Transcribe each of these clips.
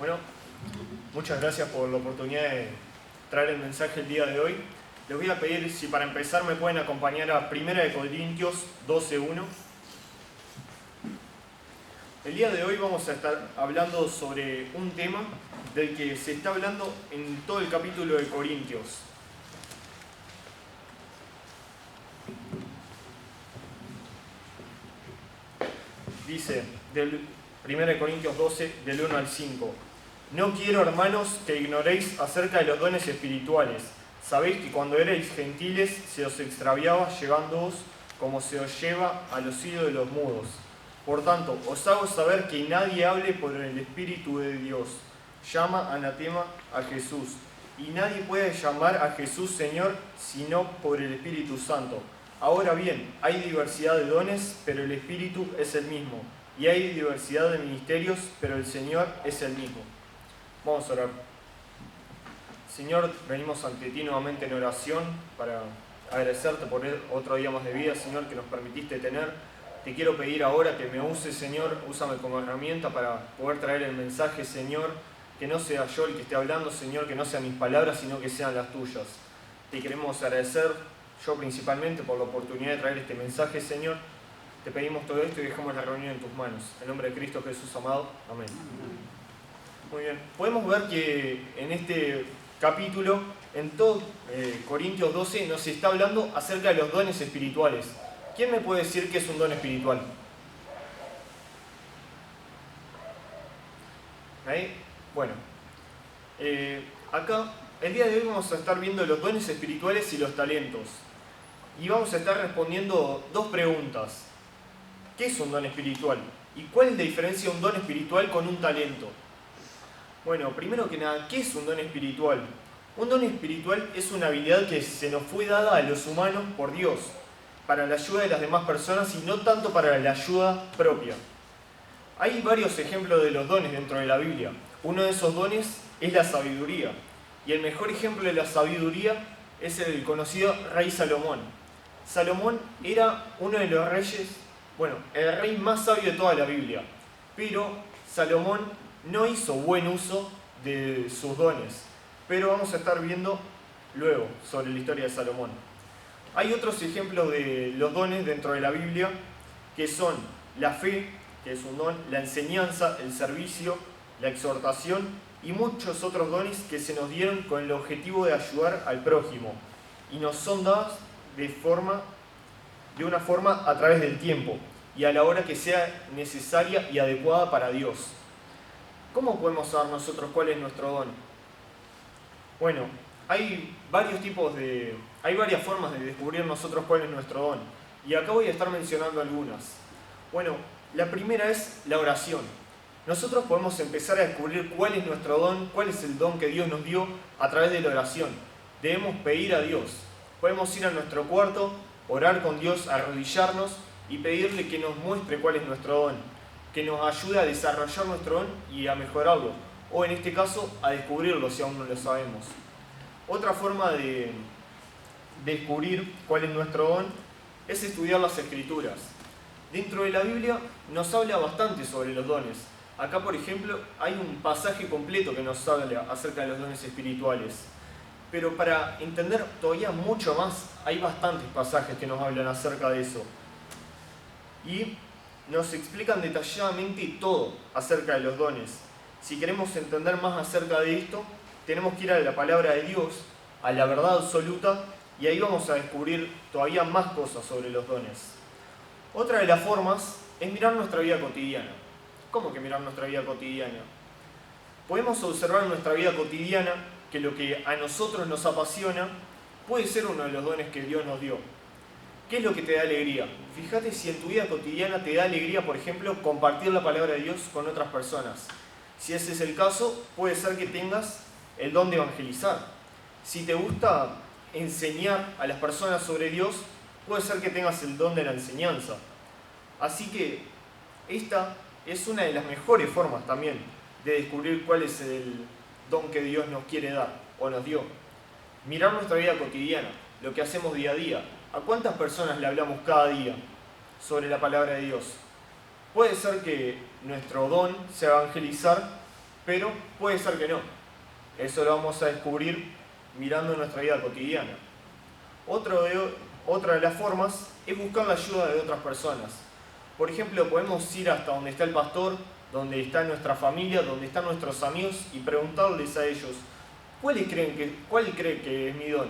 Bueno, muchas gracias por la oportunidad de traer el mensaje el día de hoy. Les voy a pedir si para empezar me pueden acompañar a 1 Corintios 12:1. El día de hoy vamos a estar hablando sobre un tema del que se está hablando en todo el capítulo de Corintios. Dice, del 1 Corintios 12, del 1 al 5. No quiero, hermanos, que ignoréis acerca de los dones espirituales. Sabéis que cuando erais gentiles se os extraviaba llevándoos como se os lleva a los oídos de los mudos. Por tanto, os hago saber que nadie hable por el Espíritu de Dios. Llama anatema a Jesús. Y nadie puede llamar a Jesús Señor sino por el Espíritu Santo. Ahora bien, hay diversidad de dones, pero el Espíritu es el mismo. Y hay diversidad de ministerios, pero el Señor es el mismo. Vamos a orar. Señor, venimos ante ti nuevamente en oración para agradecerte por otro día más de vida, Señor, que nos permitiste tener. Te quiero pedir ahora que me uses, Señor, úsame como herramienta para poder traer el mensaje, Señor, que no sea yo el que esté hablando, Señor, que no sean mis palabras, sino que sean las tuyas. Te queremos agradecer, yo principalmente, por la oportunidad de traer este mensaje, Señor. Te pedimos todo esto y dejamos la reunión en tus manos. En nombre de Cristo Jesús amado. Amén. Muy bien. Podemos ver que en este capítulo, en todo Corintios 12, nos está hablando acerca de los dones espirituales. ¿Quién me puede decir qué es un don espiritual? ¿Ahí? Bueno, acá el día de hoy vamos a estar viendo los dones espirituales y los talentos. Y vamos a estar respondiendo dos preguntas. ¿Qué es un don espiritual? ¿Y cuál es la diferencia de un don espiritual con un talento? Bueno, primero que nada, ¿qué es un don espiritual? Un don espiritual es una habilidad que se nos fue dada a los humanos por Dios, para la ayuda de las demás personas y no tanto para la ayuda propia. Hay varios ejemplos de los dones dentro de la Biblia. Uno de esos dones es la sabiduría. Y el mejor ejemplo de la sabiduría es el conocido rey Salomón. Salomón era uno de los reyes, el rey más sabio de toda la Biblia. Pero Salomón no hizo buen uso de sus dones. Pero vamos a estar viendo luego sobre la historia de Salomón. Hay otros ejemplos de los dones dentro de la Biblia que son la fe, que es un don, la enseñanza, el servicio, la exhortación y muchos otros dones que se nos dieron con el objetivo de ayudar al prójimo y nos son dados de una forma a través del tiempo y a la hora que sea necesaria y adecuada para Dios. ¿Cómo podemos saber nosotros cuál es nuestro don? Bueno, hay varias formas de descubrir nosotros cuál es nuestro don. Y acá voy a estar mencionando algunas. Bueno, la primera es la oración. Nosotros podemos empezar a descubrir cuál es nuestro don, cuál es el don que Dios nos dio a través de la oración. Debemos pedir a Dios. Podemos ir a nuestro cuarto, orar con Dios, arrodillarnos y pedirle que nos muestre cuál es nuestro don, que nos ayude a desarrollar nuestro don y a mejorarlo. O en este caso, a descubrirlo si aún no lo sabemos. Otra forma de descubrir cuál es nuestro don es estudiar las Escrituras. Dentro de la Biblia nos habla bastante sobre los dones. Acá, por ejemplo, hay un pasaje completo que nos habla acerca de los dones espirituales. Pero para entender todavía mucho más, hay bastantes pasajes que nos hablan acerca de eso. Y nos explican detalladamente todo acerca de los dones. Si queremos entender más acerca de esto, tenemos que ir a la palabra de Dios, a la verdad absoluta, y ahí vamos a descubrir todavía más cosas sobre los dones. Otra de las formas es mirar nuestra vida cotidiana. ¿Cómo que mirar nuestra vida cotidiana? Podemos observar en nuestra vida cotidiana que lo que a nosotros nos apasiona puede ser uno de los dones que Dios nos dio. ¿Qué es lo que te da alegría? Fíjate si en tu vida cotidiana te da alegría, por ejemplo, compartir la palabra de Dios con otras personas. Si ese es el caso, puede ser que tengas el don de evangelizar. Si te gusta enseñar a las personas sobre Dios, puede ser que tengas el don de la enseñanza. Así que esta es una de las mejores formas también de descubrir cuál es el don que Dios nos quiere dar o nos dio. Mirar nuestra vida cotidiana, lo que hacemos día a día. ¿A cuántas personas le hablamos cada día sobre la palabra de Dios? Puede ser que nuestro don sea evangelizar pero puede ser que no. Eso lo vamos a descubrir mirando nuestra vida cotidiana. Otra de las formas es buscar la ayuda de otras personas. Por ejemplo, podemos ir hasta donde está el pastor, donde está nuestra familia, donde están nuestros amigos y preguntarles a ellos, ¿cuál cree que es mi don?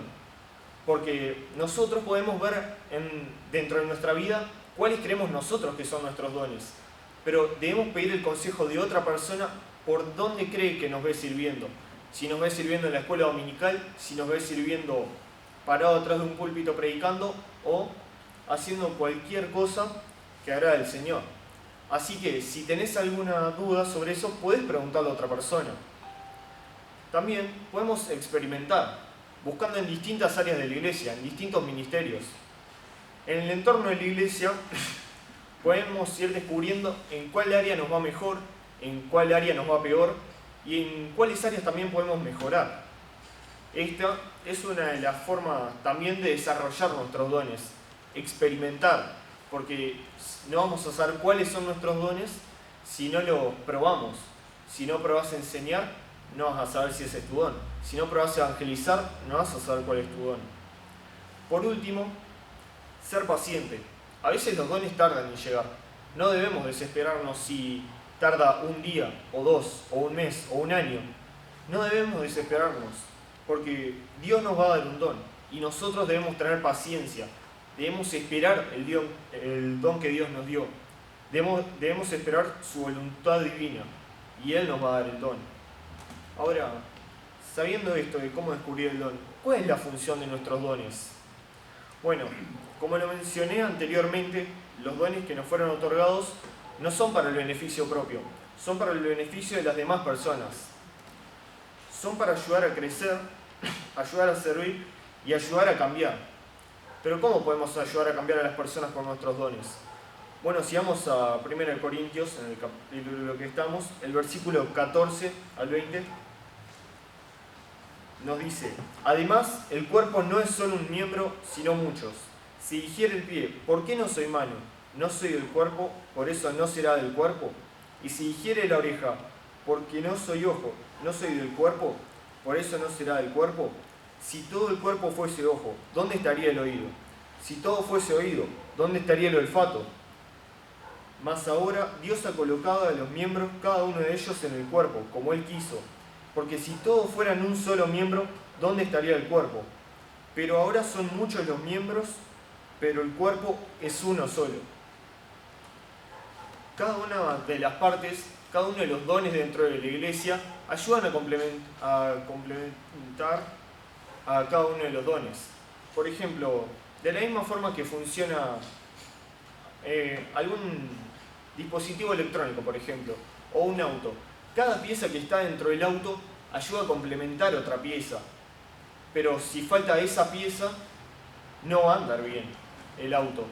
Porque nosotros podemos ver dentro de nuestra vida cuáles creemos nosotros que son nuestros dones. Pero debemos pedir el consejo de otra persona por dónde cree que nos ve sirviendo. Si nos ve sirviendo en la escuela dominical, si nos ve sirviendo parado atrás de un púlpito predicando o haciendo cualquier cosa que agrade al Señor. Así que si tenés alguna duda sobre eso, podés preguntarle a otra persona. También podemos experimentar, buscando en distintas áreas de la iglesia, en distintos ministerios. En el entorno de la iglesia podemos ir descubriendo en cuál área nos va mejor, en cuál área nos va peor y en cuáles áreas también podemos mejorar. Esta es una de las formas también de desarrollar nuestros dones, experimentar, porque no vamos a saber cuáles son nuestros dones si no los probamos. Si no probás a enseñar, no vas a saber si ese es tu don. Si no probás a evangelizar, no vas a saber cuál es tu don. Por último, ser paciente. A veces los dones tardan en llegar. No debemos desesperarnos si tarda un día, o dos, o un mes, o un año. No debemos desesperarnos, porque Dios nos va a dar un don y nosotros debemos tener paciencia. Debemos esperar el don que Dios nos dio. Debemos esperar su voluntad divina y Él nos va a dar el don. Ahora, sabiendo esto de cómo descubrir el don, ¿cuál es la función de nuestros dones? Bueno, como lo mencioné anteriormente, los dones que nos fueron otorgados no son para el beneficio propio, son para el beneficio de las demás personas. Son para ayudar a crecer, ayudar a servir y ayudar a cambiar. Pero ¿cómo podemos ayudar a cambiar a las personas con nuestros dones? Bueno, si vamos a 1 Corintios, en el capítulo que estamos, el versículo 14 al 20, nos dice: además, el cuerpo no es solo un miembro, sino muchos. Si dijera el pie, ¿por qué no soy mano? No soy del cuerpo, por eso no será del cuerpo. Y si dijere la oreja, porque no soy ojo, no soy del cuerpo, por eso no será del cuerpo. Si todo el cuerpo fuese ojo, ¿dónde estaría el oído? Si todo fuese oído, ¿dónde estaría el olfato? Mas ahora Dios ha colocado a los miembros, cada uno de ellos, en el cuerpo, como Él quiso. Porque si todos fueran un solo miembro, ¿dónde estaría el cuerpo? Pero ahora son muchos los miembros, pero el cuerpo es uno solo. Cada una de las partes, cada uno de los dones dentro de la iglesia, ayudan a complementar a cada uno de los dones. Por ejemplo, de la misma forma que funciona algún dispositivo electrónico, por ejemplo, o un auto. Cada pieza que está dentro del auto ayuda a complementar otra pieza. Pero si falta esa pieza, no va a andar bien el auto.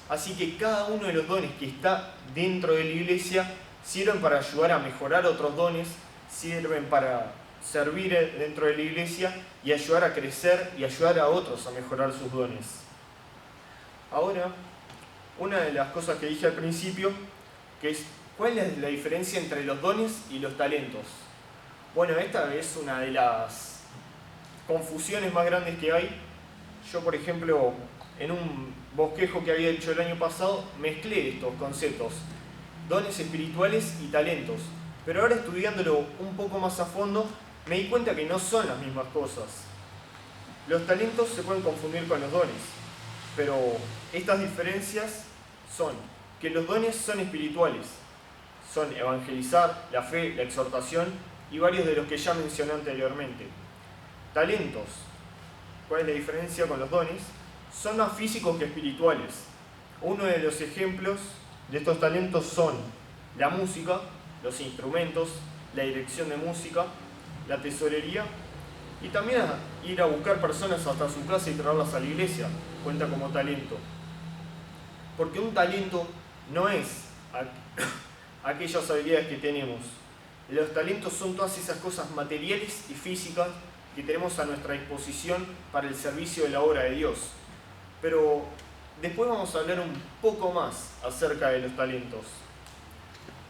Así que cada uno de los dones que está dentro de la iglesia sirven para ayudar a mejorar otros dones, sirven para servir dentro de la iglesia y ayudar a crecer y ayudar a otros a mejorar sus dones. Ahora, una de las cosas que dije al principio, que es ¿cuál es la diferencia entre los dones y los talentos? Bueno, esta es una de las confusiones más grandes que hay. Yo, por ejemplo, en un bosquejo que había hecho el año pasado, mezclé estos conceptos, dones espirituales y talentos. Pero ahora, estudiándolo un poco más a fondo, me di cuenta que no son las mismas cosas. Los talentos se pueden confundir con los dones, pero estas diferencias son que los dones son espirituales, son evangelizar, la fe, la exhortación y varios de los que ya mencioné anteriormente. Talentos, ¿cuál es la diferencia con los dones? Son más físicos que espirituales. Uno de los ejemplos de estos talentos son la música, los instrumentos, la dirección de música, la tesorería y también ir a buscar personas hasta su casa y traerlas a la iglesia, cuenta como talento. Porque un talento no es aquellas habilidades que tenemos. Los talentos son todas esas cosas materiales y físicas que tenemos a nuestra disposición para el servicio de la obra de Dios. Pero después vamos a hablar un poco más acerca de los talentos.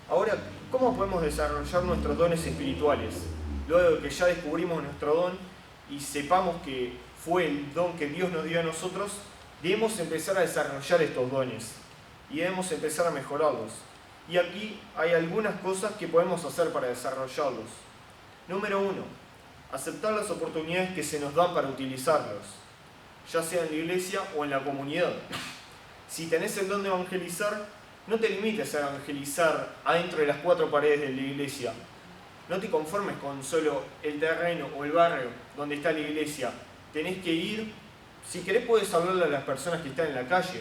Ahora, ¿cómo podemos desarrollar nuestros dones espirituales? Luego de que ya descubrimos nuestro don y sepamos que fue el don que Dios nos dio a nosotros, debemos empezar a desarrollar estos dones y debemos empezar a mejorarlos. Y aquí hay algunas cosas que podemos hacer para desarrollarlos. Número 1, aceptar las oportunidades que se nos dan para utilizarlos, ya sea en la iglesia o en la comunidad. Si tenés el don de evangelizar, no te limites a evangelizar adentro de las 4 paredes de la iglesia. No te conformes con solo el terreno o el barrio donde está la iglesia. Tenés que ir, si querés podés hablarle a las personas que están en la calle,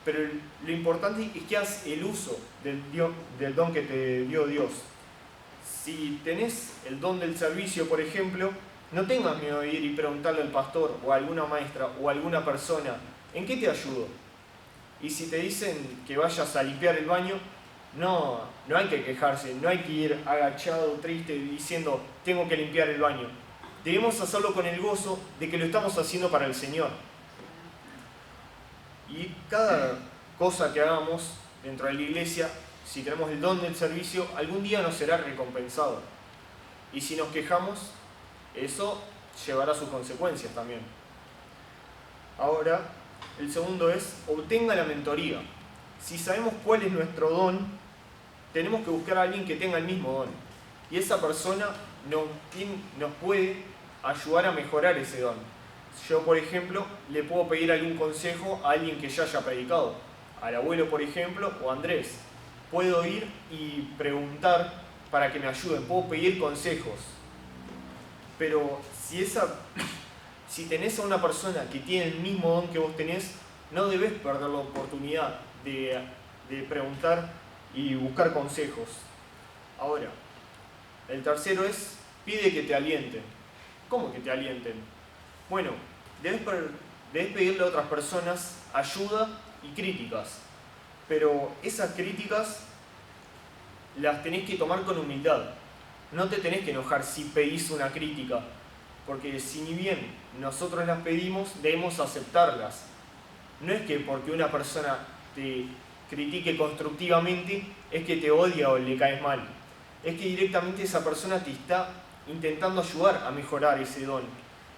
pero lo importante es que hagas el uso del don que te dio Dios. Si tenés el don del servicio, por ejemplo, no tengas miedo de ir y preguntarle al pastor o a alguna maestra o a alguna persona, ¿en qué te ayudo? Y si te dicen que vayas a limpiar el baño, no hay que quejarse, no hay que ir agachado, triste, diciendo, tengo que limpiar el baño. Debemos hacerlo con el gozo de que lo estamos haciendo para el Señor. Y cada cosa que hagamos dentro de la iglesia, si tenemos el don del servicio, algún día nos será recompensado. Y si nos quejamos, eso llevará sus consecuencias también. Ahora, el segundo es, obtenga la mentoría. Si sabemos cuál es nuestro don, tenemos que buscar a alguien que tenga el mismo don. Y esa persona nos puede ayudar a mejorar ese don. Yo, por ejemplo, le puedo pedir algún consejo a alguien que ya haya predicado. Al abuelo, por ejemplo, o a Andrés. Puedo ir y preguntar para que me ayuden. Puedo pedir consejos. Pero si tenés a una persona que tiene el mismo don que vos tenés, no debes perder la oportunidad de preguntar y buscar consejos. Ahora, el tercero es, pide que te alienten. ¿Cómo que te alienten? Bueno, debes pedirle a otras personas ayuda y críticas, pero esas críticas las tenés que tomar con humildad. No te tenés que enojar si pedís una crítica, porque si ni bien nosotros las pedimos, debemos aceptarlas. No es que porque una persona te critique constructivamente, es que te odia o le caes mal. Es que directamente esa persona te está intentando ayudar a mejorar ese don.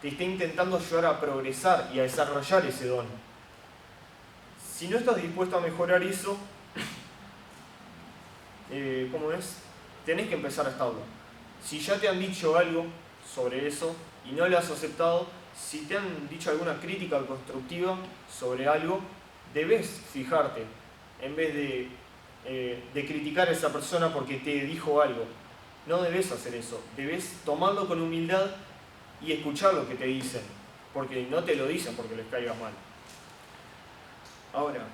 Te está intentando ayudar a progresar y a desarrollar ese don. Si no estás dispuesto a mejorar eso, tenés que empezar a estarlo. Si ya te han dicho algo sobre eso y no lo has aceptado, si te han dicho alguna crítica constructiva sobre algo, debes fijarte, en vez de criticar a esa persona porque te dijo algo. No debes hacer eso, debes tomarlo con humildad y escuchar lo que te dicen, porque no te lo dicen porque les caigas mal. Ahora,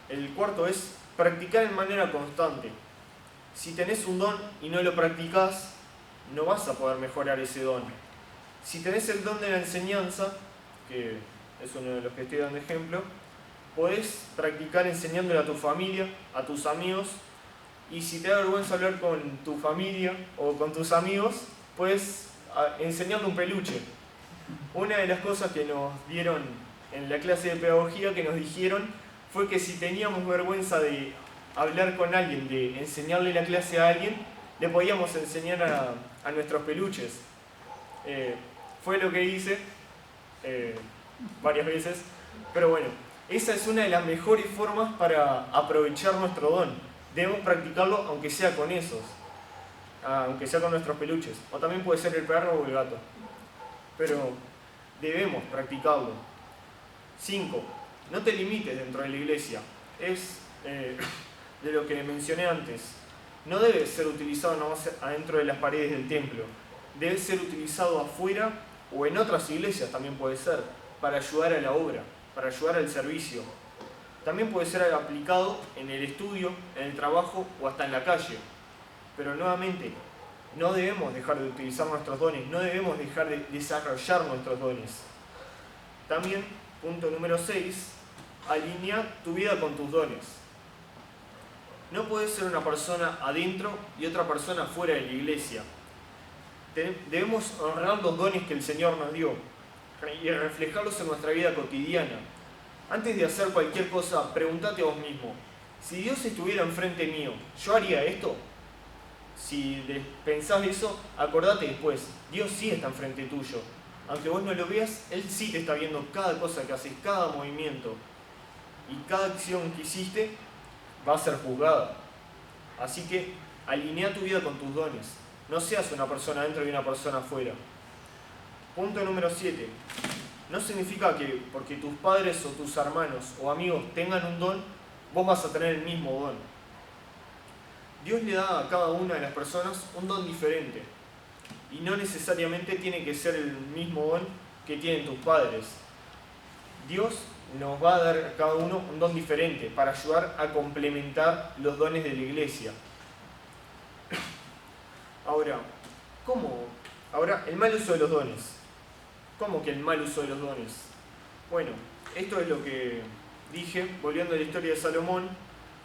el cuarto es practicar en manera constante. Si tenés un don y no lo practicás, no vas a poder mejorar ese don. Si tenés el don de la enseñanza, que es uno de los que estoy dando ejemplo, podés practicar enseñándole a tu familia, a tus amigos, y si te da vergüenza hablar con tu familia o con tus amigos, puedes enseñarle un peluche. Una de las cosas que nos dieron en la clase de pedagogía, que nos dijeron, fue que si teníamos vergüenza de hablar con alguien, de enseñarle la clase a alguien, le podíamos enseñar a nuestros peluches. Fue lo que hice varias veces, pero bueno, esa es una de las mejores formas para aprovechar nuestro don. Debemos practicarlo aunque sea con esos, aunque sea con nuestros peluches, o también puede ser el perro o el gato, pero debemos practicarlo. 5. No te limites dentro de la iglesia. Es de lo que mencioné antes. No debe ser utilizado nomás adentro de las paredes del templo. Debe ser utilizado afuera o en otras iglesias también puede ser, para ayudar a la obra, para ayudar al servicio. También puede ser aplicado en el estudio, en el trabajo o hasta en la calle. Pero nuevamente, no debemos dejar de utilizar nuestros dones, no debemos dejar de desarrollar nuestros dones. También, punto número 6, alinea tu vida con tus dones. No puedes ser una persona adentro y otra persona fuera de la iglesia. Debemos honrar los dones que el Señor nos dio y reflejarlos en nuestra vida cotidiana. Antes de hacer cualquier cosa, pregúntate a vos mismo, si Dios estuviera enfrente mío, ¿yo haría esto? si pensás eso, acordate después, Dios sí está enfrente tuyo. Aunque vos no lo veas, Él sí te está viendo cada cosa que haces, cada movimiento. Y cada acción que hiciste va a ser juzgada. Así que alinea tu vida con tus dones. No seas una persona dentro y una persona afuera. Punto número 7. No significa que porque tus padres o tus hermanos o amigos tengan un don, vos vas a tener el mismo don. Dios le da a cada una de las personas un don diferente. Y no necesariamente tiene que ser el mismo don que tienen tus padres. Dios nos va a dar a cada uno un don diferente para ayudar a complementar los dones de la iglesia. Ahora, ¿cómo? Ahora, el mal uso de los dones. ¿Cómo que el mal uso de los dones? Bueno, esto es lo que dije, volviendo a la historia de Salomón.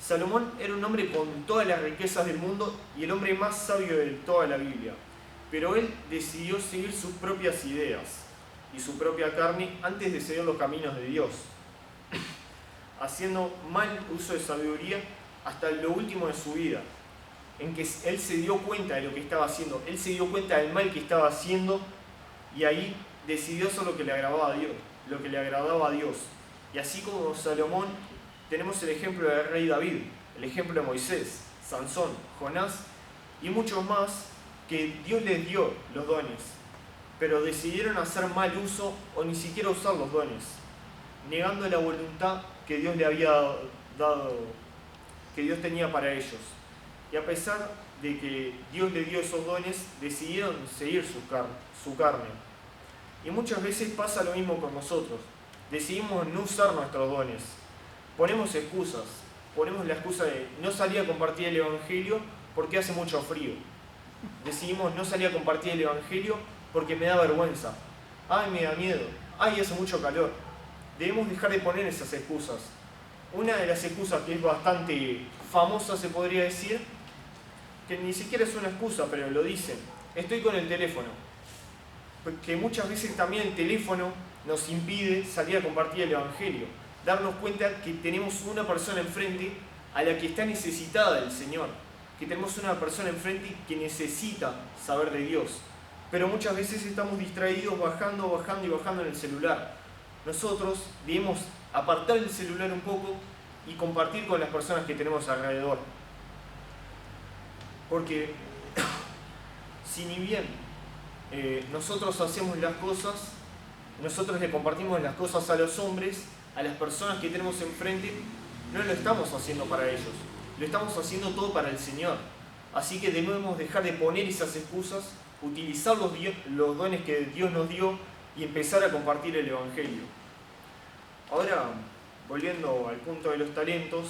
Salomón era un hombre con todas las riquezas del mundo y el hombre más sabio de toda la Biblia. Pero él decidió seguir sus propias ideas y su propia carne antes de seguir los caminos de Dios, haciendo mal uso de sabiduría hasta lo último de su vida, en que él se dio cuenta de lo que estaba haciendo, él se dio cuenta del mal que estaba haciendo y ahí decidió hacer lo que le agradaba a Dios, Y así como Salomón, tenemos el ejemplo del rey David, el ejemplo de Moisés, Sansón, Jonás y muchos más que Dios les dio los dones, pero decidieron hacer mal uso o ni siquiera usar los dones, negando la voluntad que Dios le había dado, que Dios tenía para ellos. Y a pesar de que Dios le dio esos dones, decidieron seguir su carne. Y muchas veces pasa lo mismo con nosotros. Decidimos no usar nuestros dones. Ponemos excusas. Ponemos la excusa de no salir a compartir el Evangelio porque hace mucho frío. Decidimos no salir a compartir el Evangelio porque me da vergüenza. Ay, me da miedo. Ay, hace mucho calor. Debemos dejar de poner esas excusas. Una de las excusas que es bastante famosa, se podría decir, que ni siquiera es una excusa, pero lo dicen: estoy con el teléfono. Porque muchas veces también el teléfono nos impide salir a compartir el Evangelio. Darnos cuenta que tenemos una persona enfrente a la que está necesitada del Señor. Que tenemos una persona enfrente que necesita saber de Dios. Pero muchas veces estamos distraídos bajando en el celular. Nosotros debemos apartar el celular un poco y compartir con las personas que tenemos alrededor. Porque si ni bien nosotros hacemos las cosas, nosotros le compartimos las cosas a los hombres, a las personas que tenemos enfrente, no lo estamos haciendo para ellos, lo estamos haciendo todo para el Señor. Así que debemos dejar de poner esas excusas, utilizar los dones que Dios nos dio y empezar a compartir el Evangelio. Ahora, volviendo al punto de los talentos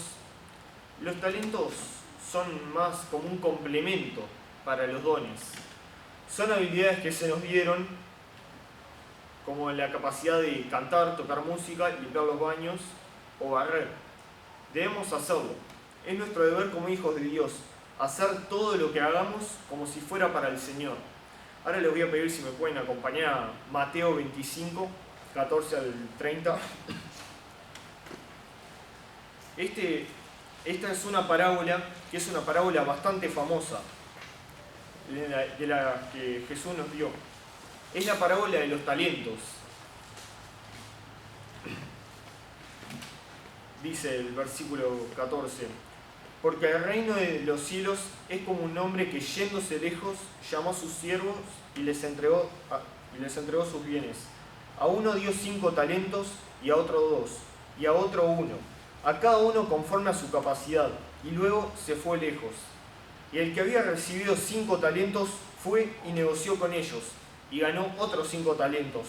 son más como un complemento para los dones. Son habilidades que se nos dieron, como la capacidad de cantar, tocar música, limpiar los baños o barrer. Debemos hacerlo. Es nuestro deber como hijos de Dios, hacer todo lo que hagamos como si fuera para el Señor. Ahora les voy a pedir si me pueden acompañar a Mateo 25, 14 al 30. Esta es una parábola que es una parábola bastante famosa, de la que Jesús nos dio. Es la parábola de los talentos. Dice el versículo 14: porque el reino de los cielos es como un hombre que, yéndose lejos, llamó a sus siervos y les entregó sus bienes. A uno dio 5 talentos, y a otro 2, y a otro 1, a cada uno conforme a su capacidad, y luego se fue lejos. Y el que había recibido 5 talentos fue y negoció con ellos, y ganó otros 5 talentos.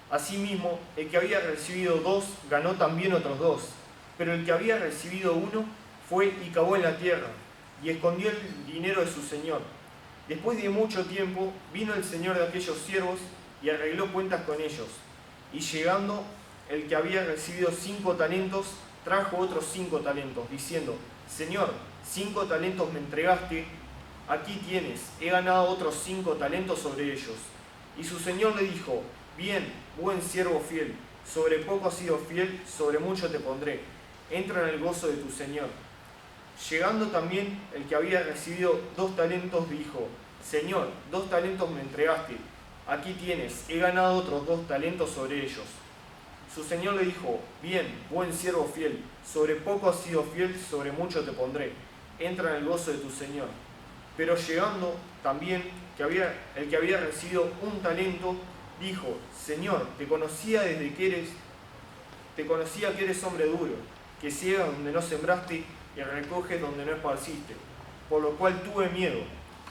Asimismo, el que había recibido 2 ganó también otros 2, pero el que había recibido 1 fue y cavó en la tierra, y escondió el dinero de su señor. Después de mucho tiempo vino el señor de aquellos siervos y arregló cuentas con ellos. Y llegando el que había recibido 5 talentos, trajo otros 5 talentos, diciendo: Señor, 5 talentos me entregaste, aquí tienes, he ganado otros 5 talentos sobre ellos. Y su señor le dijo: bien, buen siervo fiel, sobre poco has sido fiel, sobre mucho te pondré, entra en el gozo de tu señor. Llegando también el que había recibido 2 talentos, dijo: Señor, 2 talentos me entregaste, aquí tienes, he ganado otros 2 talentos sobre ellos. Su señor le dijo: Bien, buen siervo fiel, sobre poco has sido fiel, sobre mucho te pondré, entra en el gozo de tu señor. Pero llegando también el que había recibido 1 talento, dijo: Señor, te conocía que eres hombre duro, que ciegas donde no sembraste y recoges donde no esparciste, por lo cual tuve miedo,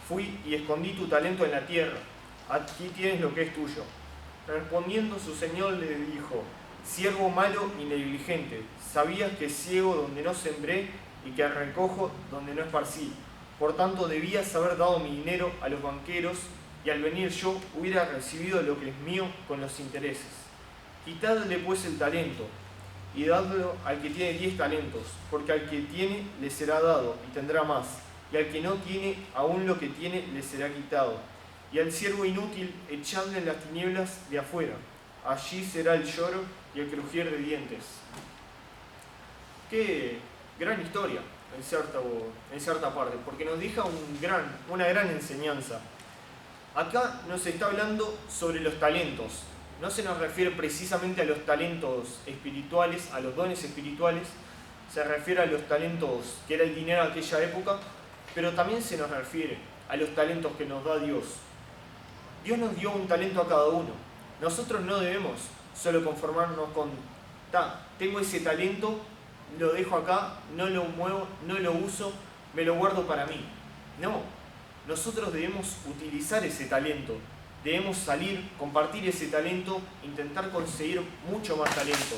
fui y escondí tu talento en la tierra, aquí tienes lo que es tuyo. Respondiendo su señor le dijo: Siervo malo y negligente, sabías que ciego donde no sembré y que recojo donde no esparcí. Por tanto, debías haber dado mi dinero a los banqueros, y al venir yo hubiera recibido lo que es mío con los intereses. Quitadle pues el talento, y dadlo al que tiene 10 talentos, porque al que tiene le será dado, y tendrá más, y al que no tiene, aún lo que tiene le será quitado. Y al siervo inútil echadle en las tinieblas de afuera, allí será el lloro y el crujir de dientes. Qué gran historia, en cierta parte, porque nos deja una gran enseñanza. Acá nos está hablando sobre los talentos. No se nos refiere precisamente a los talentos espirituales, a los dones espirituales, se refiere a los talentos que era el dinero de aquella época, pero también se nos refiere a los talentos que nos da Dios. Dios nos dio un talento a cada uno. Nosotros no debemos solo conformarnos con: tengo ese talento, lo dejo acá, no lo muevo, no lo uso, me lo guardo para mí. No, nosotros debemos utilizar ese talento, debemos salir, compartir ese talento, intentar conseguir mucho más talento,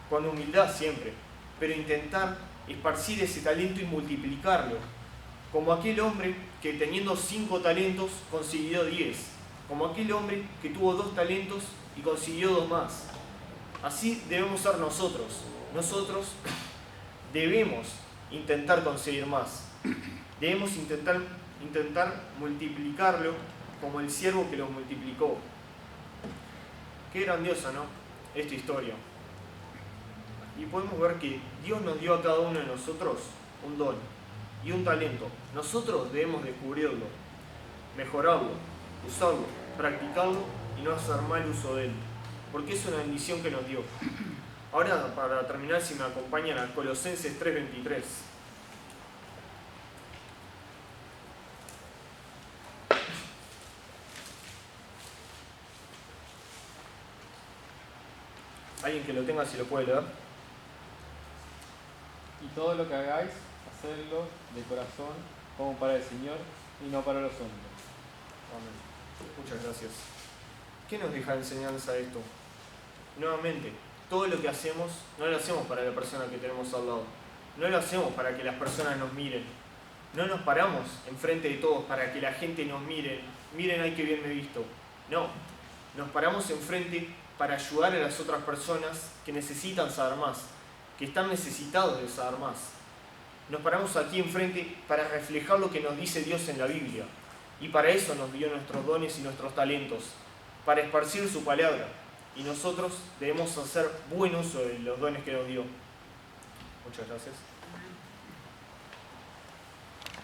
con humildad siempre, pero intentar esparcir ese talento y multiplicarlo, como aquel hombre que teniendo 5 talentos consiguió 10, como aquel hombre que tuvo 2 talentos y consiguió 2 más. Así debemos ser nosotros. Nosotros debemos intentar conseguir más. Debemos intentar multiplicarlo como el siervo que lo multiplicó. Qué grandiosa, ¿no? Esta historia. Y podemos ver que Dios nos dio a cada uno de nosotros un don y un talento. Nosotros debemos descubrirlo, mejorarlo, usarlo, practicarlo y no hacer mal uso de él, porque es una bendición que nos dio. Ahora, para terminar, si me acompañan a Colosenses 3:23. Alguien que lo tenga, si lo puede leer. Y todo lo que hagáis, hacedlo de corazón, como para el Señor y no para los hombres. Amén. Muchas gracias. ¿Qué nos deja de enseñanza esto? Nuevamente, todo lo que hacemos, no lo hacemos para la persona que tenemos al lado. No lo hacemos para que las personas nos miren. No nos paramos enfrente de todos para que la gente nos mire. Miren, ay, qué bien me he visto. No, nos paramos enfrente para ayudar a las otras personas que necesitan saber más, que están necesitados de saber más. Nos paramos aquí enfrente para reflejar lo que nos dice Dios en la Biblia. Y para eso nos dio nuestros dones y nuestros talentos, para esparcir su palabra. Y nosotros debemos hacer buen uso de los dones que nos dio. Muchas gracias.